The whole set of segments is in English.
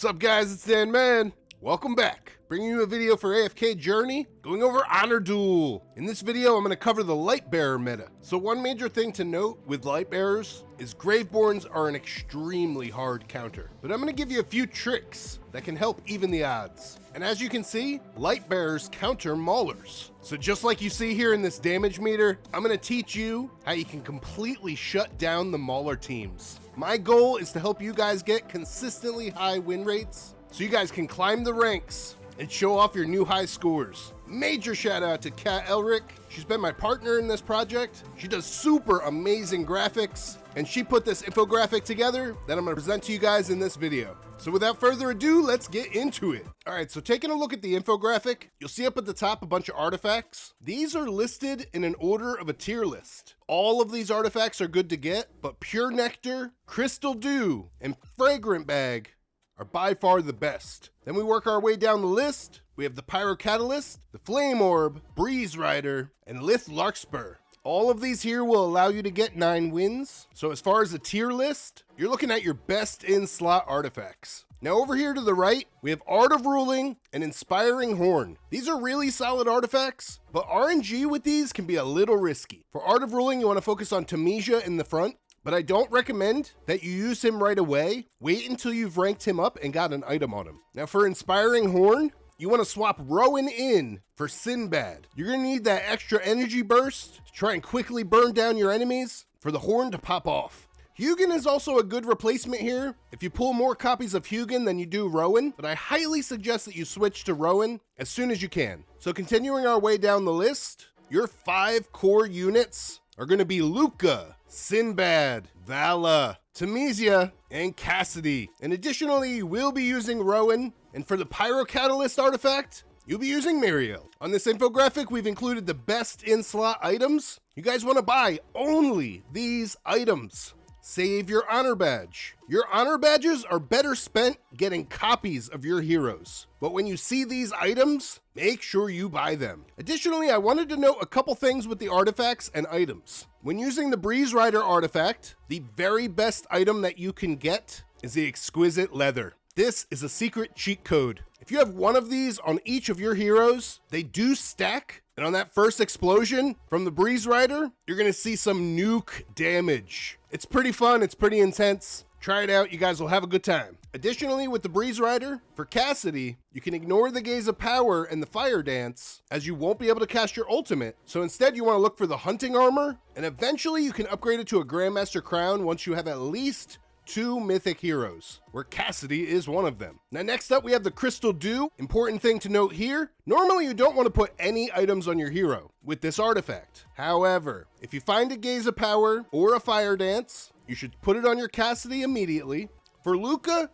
What's up, guys? It's Dan Man. Welcome back. Bringing you a video for AFK Journey, going over Honor Duel. In this video, I'm going to cover the Lightbearer meta. So one major thing to note with Lightbearers is Graveborns are an extremely hard counter. But I'm going to give you a few tricks that can help even the odds. And as you can see, Lightbearers counter Maulers. So just like you see here in this damage meter, I'm going to teach you how you can completely shut down the Mauler teams. My goal is to help you guys get consistently high win rates so you guys can climb the ranks and show off your new high scores. Major shout out to Kat Elric. She's been my partner in this project. She does super amazing graphics, and she put this infographic together that I'm gonna present to you guys in this video. So without further ado, let's get into it. All right, so taking a look at the infographic, you'll see up at the top a bunch of artifacts. These are listed in an order of a tier list. All of these artifacts are good to get, but Pure Nectar, Crystal Dew, and Fragrant Bag are by far the best. Then we work our way down the list. We have the Pyro Catalyst, the Flame Orb, Breeze Rider, and Lith Larkspur. All of these here will allow you to get 9 wins. So as far as the tier list, you're looking at your best in-slot artifacts. Now over here to the right, we have Art of Ruling and Inspiring Horn. These are really solid artifacts, but RNG with these can be a little risky. For Art of Ruling, you want to focus on Tamesia in the front, but I don't recommend that you use him right away. Wait until you've ranked him up and got an item on him. Now for Inspiring Horn, you want to swap Rowan in for Sinbad. You're going to need that extra energy burst to try and quickly burn down your enemies for the horn to pop off. Hugin is also a good replacement here if you pull more copies of Hugin than you do Rowan, but I highly suggest that you switch to Rowan as soon as you can. So continuing our way down the list, your 5 core units are going to be Luca, Sinbad, Vala, Tamesia, and Cassidy. And additionally, you will be using Rowan, and for the Pyro Catalyst artifact, you'll be using Muriel. On this infographic, we've included the best in-slot items. You guys want to buy only these items. Save your honor badge. Your honor badges are better spent getting copies of your heroes. But when you see these items, make sure you buy them. Additionally, I wanted to note a couple things with the artifacts and items. When using the Breeze Rider artifact, the very best item that you can get is the Exquisite Leather. This is a secret cheat code. If you have one of these on each of your heroes, they do stack. And on that first explosion from the Breeze Rider, you're gonna see some nuke damage. It's pretty fun, it's pretty intense. Try it out, you guys will have a good time. Additionally, with the Breeze Rider, for Cassidy, you can ignore the Gaze of Power and the Fire Dance, as you won't be able to cast your ultimate. So instead, you want to look for the Hunting Armor, and eventually you can upgrade it to a Grandmaster Crown once you have at least 2 mythic heroes, where Cassidy is one of them. Now next up we have the Crystal Dew. Important thing to note here, normally you don't want to put any items on your hero with this artifact. However, if you find a Gaze of Power or a Fire Dance, you should put it on your Cassidy immediately. For Luca,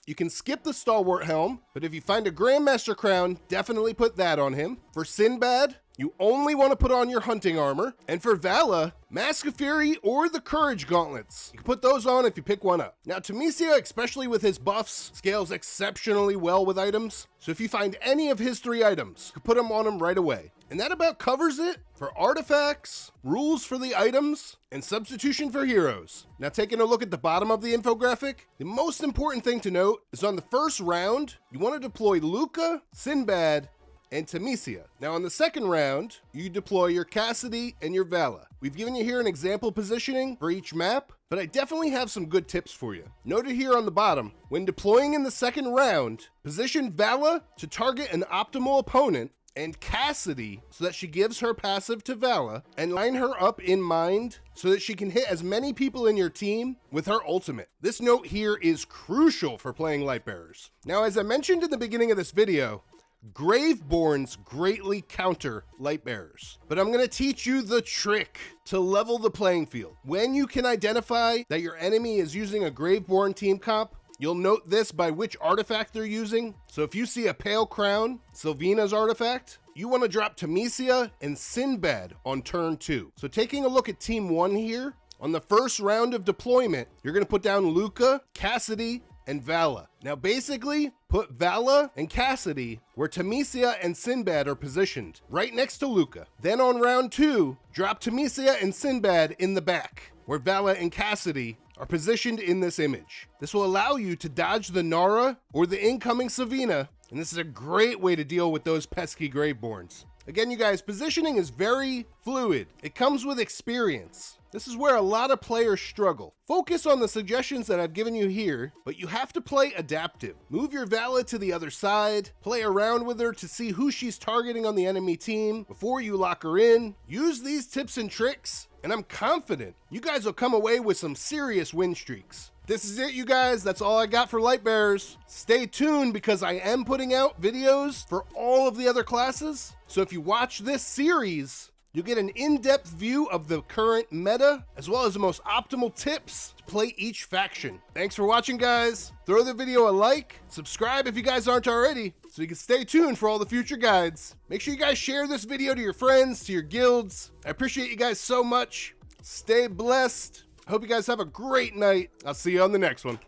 you can skip the Stalwart Helm, but if you find a Grandmaster Crown, definitely put that on him. For Sinbad, you only want to put on your Hunting Armor. And for Vala, Mask of Fury or the Courage Gauntlets. You can put those on if you pick one up. Now Tamesia, especially with his buffs, scales exceptionally well with items. So if you find any of his 3 items, you can put them on him right away. And that about covers it for artifacts, rules for the items, and substitution for heroes. Now taking a look at the bottom of the infographic, the most important thing to note is on the first round, you want to deploy Luca, Sinbad, and Tamesia. Now on the second round, you deploy your Cassidy and your Vala. We've given you here an example positioning for each map, but I definitely have some good tips for you. Noted here on the bottom, when deploying in the second round, position Vala to target an optimal opponent and Cassidy so that she gives her passive to Vala, and line her up in mind so that she can hit as many people in your team with her ultimate. This note here is crucial for playing Lightbearers. Now as I mentioned in the beginning of this video, Graveborns greatly counter Lightbearers, but I'm going to teach you the trick to level the playing field. When you can identify that your enemy is using a Graveborn team comp, you'll note this by which artifact they're using. So if you see a Pale Crown, Sylvena's artifact, you want to drop Tamesia and Sinbad on turn 2. So taking a look at team 1 here, on the first round of deployment, you're going to put down Luca, Cassidy, and Vala. Now basically, put Vala and Cassidy where Tamesia and Sinbad are positioned, right next to Luca. Then on round 2, drop Tamesia and Sinbad in the back, where Vala and Cassidy are positioned in this image. This will allow you to dodge the Nara or the incoming Savina, and this is a great way to deal with those pesky Graveborns. Again, you guys, positioning is very fluid. It comes with experience. This is where a lot of players struggle. Focus on the suggestions that I've given you here, but you have to play adaptive. Move your Vala to the other side, play around with her to see who she's targeting on the enemy team before you lock her in. Use these tips and tricks, and I'm confident you guys will come away with some serious win streaks. This is it, you guys. That's all I got for Lightbearers. Stay tuned because I am putting out videos for all of the other classes. So if you watch this series, you'll get an in-depth view of the current meta, as well as the most optimal tips to play each faction. Thanks for watching, guys. Throw the video a like, subscribe if you guys aren't already, so you can stay tuned for all the future guides. Make sure you guys share this video to your friends, to your guilds. I appreciate you guys so much. Stay blessed. I hope you guys have a great night. I'll see you on the next one.